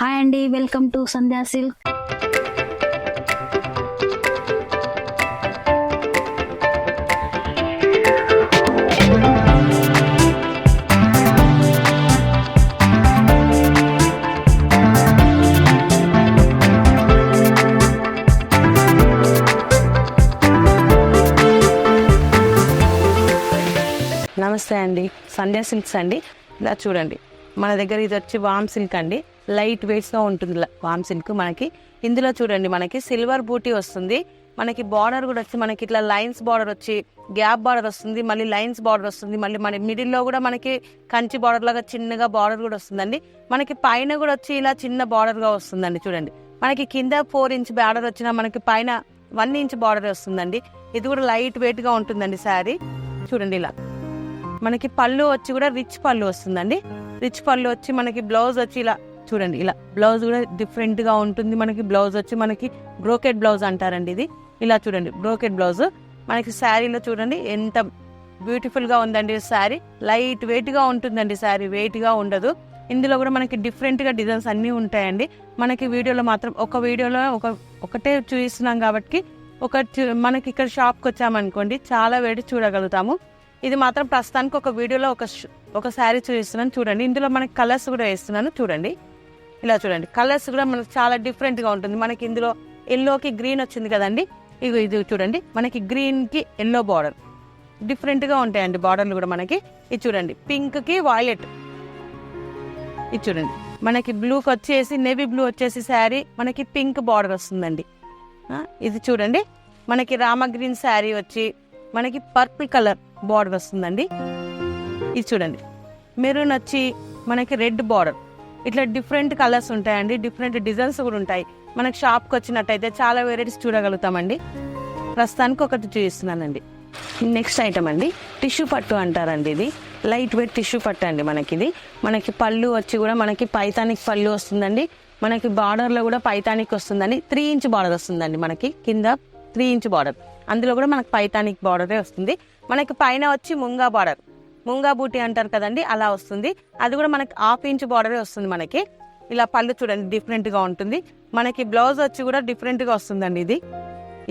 Hi అండి, welcome to Sandhya silk. నమస్తే అండి, సంధ్యా సిల్క్స్ అండి. ఇలా చూడండి, మన దగ్గర ఇది వచ్చి వామ్ సిల్క్ అండి. లైట్ వెయిట్స్గా ఉంటుంది వామ్ సిల్క్. మనకి ఇందులో చూడండి, మనకి సిల్వర్ బూటీ వస్తుంది. మనకి బార్డర్ కూడా వచ్చి మనకి ఇట్లా లైన్స్ బార్డర్ వచ్చి గ్యాప్ బార్డర్ వస్తుంది, మళ్ళీ లైన్స్ బార్డర్ వస్తుంది, మళ్ళీ మన మిడిల్లో కూడా మనకి కంచి బార్డర్ లాగా చిన్నగా బార్డర్ కూడా వస్తుందండి. మనకి పైన కూడా వచ్చి ఇలా చిన్న బార్డర్గా వస్తుందండి. చూడండి, మనకి కింద 4 ఇంచ్ బార్డర్ వచ్చినా మనకి పైన 1 ఇంచ్ బార్డర్ వస్తుందండి. ఇది కూడా లైట్ వెయిట్గా ఉంటుందండి శారీ. చూడండి, ఇలా మనకి పళ్ళు వచ్చి కూడా రిచ్ పళ్ళు వస్తుందండి. రిచ్ పళ్ళు వచ్చి మనకి బ్లౌజ్ వచ్చి ఇలా చూడండి, ఇలా బ్లౌజ్ కూడా డిఫరెంట్ గా ఉంటుంది. మనకి బ్లౌజ్ వచ్చి మనకి బ్రోకెట్ బ్లౌజ్ అంటారండి. ఇది ఇలా చూడండి, బ్రోకెట్ బ్లౌజ్. మనకి శారీలో చూడండి ఎంత బ్యూటిఫుల్ గా ఉందండి. శారీ లైట్ వెయిట్ గా ఉంటుందండి. శారీ వెయిట్ గా ఉండదు. ఇందులో కూడా మనకి డిఫరెంట్ గా డిజైన్స్ అన్ని ఉంటాయండి. మనకి వీడియోలో మాత్రం ఒక వీడియోలో ఒకటే చూపిస్తున్నాం కాబట్టి మనకి ఇక్కడ షాప్కి వచ్చామనుకోండి చాలా వెయిట్ చూడగలుగుతాము. ఇది మాత్రం ప్రస్తుతానికి ఒక వీడియోలో ఒక శారీ చూపిస్తున్నాను చూడండి. ఇందులో మనకి కలర్స్ కూడా వేస్తున్నాను చూడండి. ఇలా చూడండి, కలర్స్ కూడా మనకి చాలా డిఫరెంట్గా ఉంటుంది. మనకి ఇందులో ఎల్లోకి గ్రీన్ వచ్చింది కదండి. ఇది చూడండి, మనకి గ్రీన్కి ఎల్లో బార్డర్ డిఫరెంట్గా ఉంటాయండి. బార్డర్లు కూడా మనకి ఇది చూడండి, పింక్కి వాయిలెట్. ఇది చూడండి, మనకి బ్లూకి వచ్చేసి నేవీ బ్లూ వచ్చేసి శారీ మనకి పింక్ బార్డర్ వస్తుందండి. ఇది చూడండి, మనకి రామ గ్రీన్ శారీ వచ్చి మనకి పర్పుల్ కలర్ బార్డర్ వస్తుందండి. ఇది చూడండి, మెరూన్ వచ్చి మనకి రెడ్ బార్డర్. ఇట్లా డిఫరెంట్ కలర్స్ ఉంటాయండి, డిఫరెంట్ డిజైన్స్ కూడా ఉంటాయి. మనకి షాప్కి వచ్చినట్టయితే చాలా వెరైటీస్ చూడగలుగుతామండి. ప్రస్తుతానికి ఒకటి చూపిస్తున్నానండి. నెక్స్ట్ ఐటమ్ అండి, టిష్యూ పట్టు అంటారండి. ఇది లైట్ వెయిట్ టిష్యూ పట్టు అండి. మనకి పళ్ళు వచ్చి కూడా మనకి పైతానిక్ పళ్ళు వస్తుందండి. మనకి బార్డర్లో కూడా పైతానిక్ వస్తుందండి. 3 ఇంచ్ బార్డర్ వస్తుందండి. మనకి కింద 3 ఇంచ్ బార్డర్, అందులో కూడా మనకి పైతానిక్ బార్డరే వస్తుంది. మనకి పైన వచ్చి ముంగా బార్డర్, ముంగా బూటీ అంటారు కదండి, అలా వస్తుంది. అది కూడా మనకి 1/2 ఇంచ్ బార్డరే వస్తుంది. మనకి ఇలా పళ్ళు చూడండి డిఫరెంట్ గా ఉంటుంది. మనకి బ్లౌజ్ వచ్చి కూడా డిఫరెంట్ గా వస్తుందండి. ఇది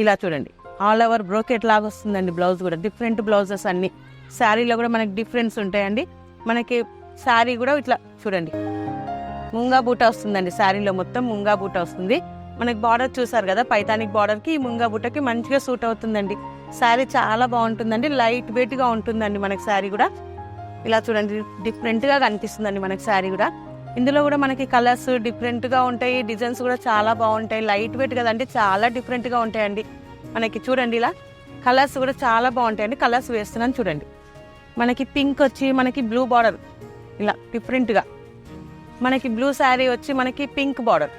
ఇలా చూడండి, ఆల్ ఓవర్ బ్రోకెట్ లాగా వస్తుందండి. బ్లౌజ్ కూడా డిఫరెంట్ బ్లౌజెస్ అన్ని. శారీలో కూడా మనకి డిఫరెన్స్ ఉంటాయండి. మనకి శారీ కూడా ఇట్లా చూడండి, ముంగా బూట వస్తుందండి. శారీలో మొత్తం ముంగా బూట వస్తుంది. మనకి బార్డర్ చూసారు కదా, పైతానిక్ బార్డర్ కి ముంగా బుట్టకి మంచిగా సూట్ అవుతుందండి. శారీ చాలా బాగుంటుందండి, లైట్ వెయిట్ గా ఉంటుందండి. మనకి శారీ కూడా ఇలా చూడండి డిఫరెంట్ గా కనిపిస్తుందండి మనకి శారీ కూడా. ఇందులో కూడా మనకి కలర్స్ డిఫరెంట్ గా ఉంటాయి, డిజైన్స్ కూడా చాలా బాగుంటాయి. లైట్ వెయిట్ కదండి, చాలా డిఫరెంట్ గా ఉంటాయండి. మనకి చూడండి, ఇలా కలర్స్ కూడా చాలా బాగుంటాయండి. కలర్స్ వేస్తున్నాను చూడండి. మనకి పింక్ వచ్చి మనకి బ్లూ బార్డర్, ఇలా డిఫరెంట్ గా. మనకి బ్లూ శారీ వచ్చి మనకి పింక్ బార్డర్.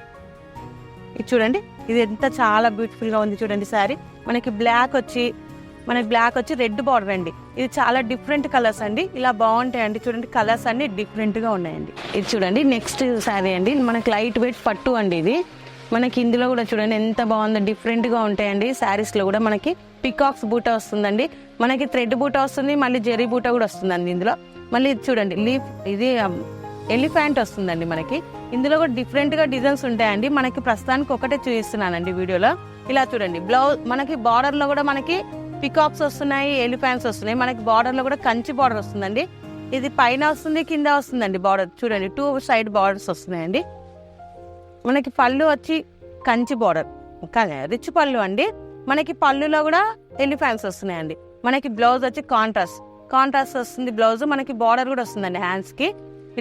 ఇది చూడండి, ఇది ఎంత చాలా బ్యూటిఫుల్ గా ఉంది చూడండి శారీ. మనకి బ్లాక్ వచ్చి రెడ్ బార్డర్ అండి. ఇది చాలా డిఫరెంట్ కలర్స్ అండి, ఇలా బాగుంటాయండి. చూడండి, కలర్స్ అన్ని డిఫరెంట్ గా ఉన్నాయండి. ఇది చూడండి, నెక్స్ట్ శారీ అండి. మనకి లైట్ వెయిట్ పట్టు అండి. ఇది మనకి ఇందులో కూడా చూడండి ఎంత బాగుందో, డిఫరెంట్ గా ఉంటాయండి. శారీస్ లో కూడా మనకి పికాక్స్ బూట వస్తుందండి. మనకి థ్రెడ్ బూట వస్తుంది, మళ్ళీ జెరీ బూట కూడా వస్తుందండి ఇందులో. మళ్ళీ ఇది చూడండి, లీఫ్ ఇది ఎలిఫెంట్ వస్తుందండి. మనకి ఇందులో కూడా డిఫరెంట్ గా డిజైన్స్ ఉంటాయండి. మనకి ప్రస్తుతానికి ఒకటే చూపిస్తున్నానండి వీడియోలో. ఇలా చూడండి, బ్లౌజ్ మనకి బార్డర్ లో కూడా మనకి పికాక్స్ వస్తున్నాయి, ఎలిఫెంట్స్ వస్తున్నాయి. మనకి బార్డర్ లో కూడా కంచి బార్డర్ వస్తుందండి. ఇది పైన వస్తుంది, కింద వస్తుందండి బార్డర్. చూడండి, 2 సైడ్ బార్డర్స్ వస్తున్నాయండి. మనకి పళ్ళు వచ్చి కంచి బార్డర్, రిచ్ పళ్ళు అండి. మనకి పళ్ళులో కూడా ఎలిఫెంట్స్ వస్తున్నాయండి. మనకి బ్లౌజ్ వచ్చి కాంట్రాస్ట్ వస్తుంది బ్లౌజ్. మనకి బార్డర్ కూడా వస్తుందండి హ్యాండ్స్ కి.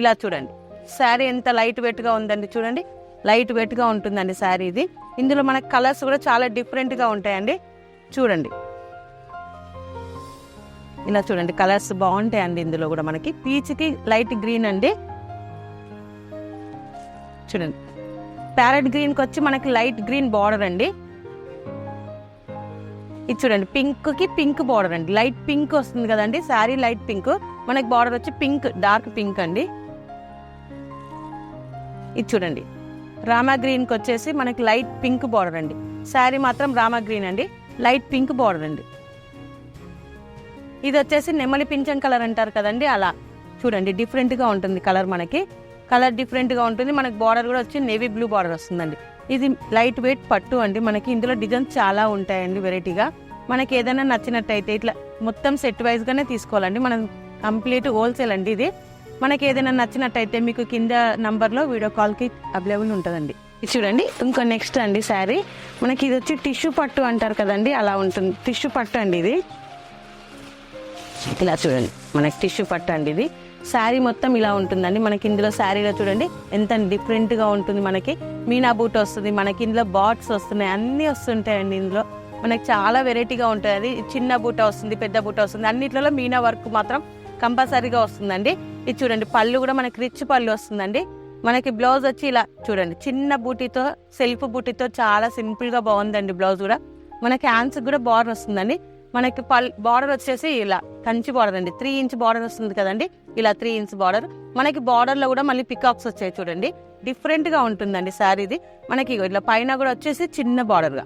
ఇలా చూడండి, శారీ ఎంత లైట్ వెయిట్ గా ఉందండి. చూడండి, లైట్ వెయిట్ గా ఉంటుందండి శారీ ఇది. ఇందులో మనకి కలర్స్ కూడా చాలా డిఫరెంట్ గా ఉంటాయండి. చూడండి, ఇలా చూడండి, కలర్స్ బాగుంటాయండి. ఇందులో కూడా మనకి పీచ్ కి లైట్ గ్రీన్ అండి. చూడండి, ప్యారెట్ గ్రీన్ కి వచ్చి మనకి లైట్ గ్రీన్ బార్డర్ అండి. ఇది చూడండి, పింక్ కి పింక్ బార్డర్ అండి. లైట్ పింక్ వస్తుంది కదండి శారీ, లైట్ పింక్. మనకి బార్డర్ వచ్చి పింక్, డార్క్ పింక్ అండి. ఇది చూడండి, రామా గ్రీన్ కి వచ్చేసి మనకి లైట్ పింక్ బార్డర్ అండి. శారీ మాత్రం రామా గ్రీన్ అండి, లైట్ పింక్ బార్డర్ అండి. ఇది వచ్చేసి నెమలి పింఛన్ కలర్ అంటారు కదండి, అలా చూడండి డిఫరెంట్ గా ఉంటుంది కలర్. మనకి కలర్ డిఫరెంట్గా ఉంటుంది. మనకి బార్డర్ కూడా వచ్చి నేవీ బ్లూ బార్డర్ వస్తుందండి. ఇది లైట్ వెయిట్ పట్టు అండి. మనకి ఇందులో డిజైన్స్ చాలా ఉంటాయండి వెరైటీగా. మనకి ఏదైనా నచ్చినట్టయితే ఇట్లా మొత్తం సెట్ వైజ్గానే తీసుకోవాలండి. మనం కంప్లీట్ హోల్సేల్ అండి ఇది. మనకి ఏదైనా నచ్చినట్టయితే మీకు కింద నంబర్లో వీడియో కాల్కి అవైలబుల్ ఉంటుందండి. ఇది చూడండి ఇంకో నెక్స్ట్ అండి శారీ. మనకి ఇది వచ్చి టిష్యూ పట్టు అంటారు కదండి, అలా ఉంటుంది. టిష్యూ పట్టు అండి ఇది. ఇలా చూడండి మనకి టిష్యూ పట్టు అండి ఇది. శారీ మొత్తం ఇలా ఉంటుందండి. మనకి ఇందులో శారీలో చూడండి ఎంత డిఫరెంట్గా ఉంటుంది. మనకి మీనా బూట్ వస్తుంది, మనకి ఇందులో బాట్స్ వస్తున్నాయి, అన్నీ వస్తుంటాయండి. ఇందులో మనకి చాలా వెరైటీగా ఉంటుంది. అది చిన్న బూట వస్తుంది, పెద్ద బూట వస్తుంది, అన్నిట్లలో మీనా వర్క్ మాత్రం కంపల్సరీగా వస్తుందండి. ఇది చూడండి పళ్ళు కూడా మనకి రిచ్ పళ్ళు వస్తుందండి. మనకి బ్లౌజ్ వచ్చి ఇలా చూడండి చిన్న బూటీతో సెల్ఫ్ బూటీతో చాలా సింపుల్గా బాగుందండి. బ్లౌజ్ కూడా మనకి హ్యాండ్స్ కూడా బార్డర్ వస్తుందండి. మనకి బార్డర్ వచ్చేసి ఇలా కంచి బార్డర్ అండి. 3 ఇంచ్ బార్డర్ వస్తుంది కదండి, ఇలా 3 ఇంచ్ బార్డర్. మనకి బార్డర్లో కూడా మళ్ళీ పికాక్స్ వచ్చాయి చూడండి. డిఫరెంట్గా ఉంటుందండి శారీది. మనకి ఇట్లా పైన కూడా వచ్చేసి చిన్న బార్డర్గా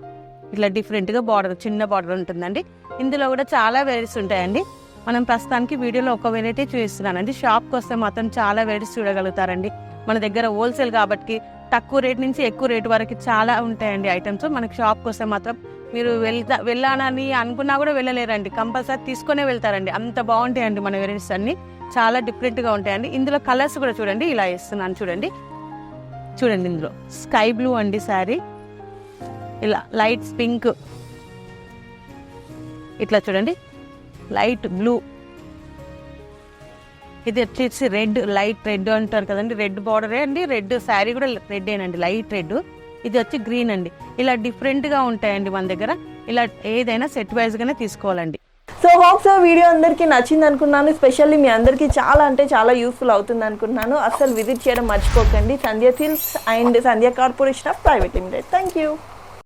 ఇట్లా డిఫరెంట్గా బార్డర్ చిన్న బార్డర్ ఉంటుందండి. ఇందులో కూడా చాలా వెరైటీస్ ఉంటాయండి. మనం ప్రస్తుతానికి వీడియోలో ఒక వెరైటీ చూపిస్తున్నానండి. షాప్కి వస్తే మాత్రం చాలా వెరైటీస్ చూడగలుగుతారండి. మన దగ్గర హోల్సేల్ కాబట్టి తక్కువ రేట్ నుంచి ఎక్కువ రేట్ వరకు చాలా ఉంటాయండి ఐటమ్స్. మనకి షాప్కి వస్తే మాత్రం మీరు వెళ్ళానని అనుకున్నా కూడా వెళ్ళలేరండి, కంపల్సరీ తీసుకునే వెళ్తారండి. అంత బాగుంటాయండి మన వెరైటీస్ అన్ని, చాలా డిఫరెంట్గా ఉంటాయండి. ఇందులో కలర్స్ కూడా చూడండి, ఇలా వేస్తున్నాను చూడండి. చూడండి ఇందులో స్కై బ్లూ అండి శారీ, ఇలా లైట్ పింక్, ఇట్లా చూడండి లైట్ బ్లూ. ఇది వచ్చేసి రెడ్, లైట్ రెడ్ అంటారు కదండి, రెడ్ బార్డరే అండి. రెడ్ శారీ కూడా రెడ్ ఏనండి, లైట్ రెడ్. ఇది వచ్చి గ్రీన్ అండి. ఇలా డిఫరెంట్గా ఉంటాయండి మన దగ్గర. ఇలా ఏదైనా సెట్ వైజ్గానే తీసుకోవాలండి. సో హోప్స్ వీడియో అందరికీ నచ్చింది అనుకున్నాను. స్పెషల్లీ మీ అందరికీ చాలా అంటే చాలా యూస్ఫుల్ అవుతుంది అనుకుంటున్నాను. అసలు విజిట్ చేయడం మర్చిపోకండి Sandhya silks and Sandhya corporation of private limited. Thank you.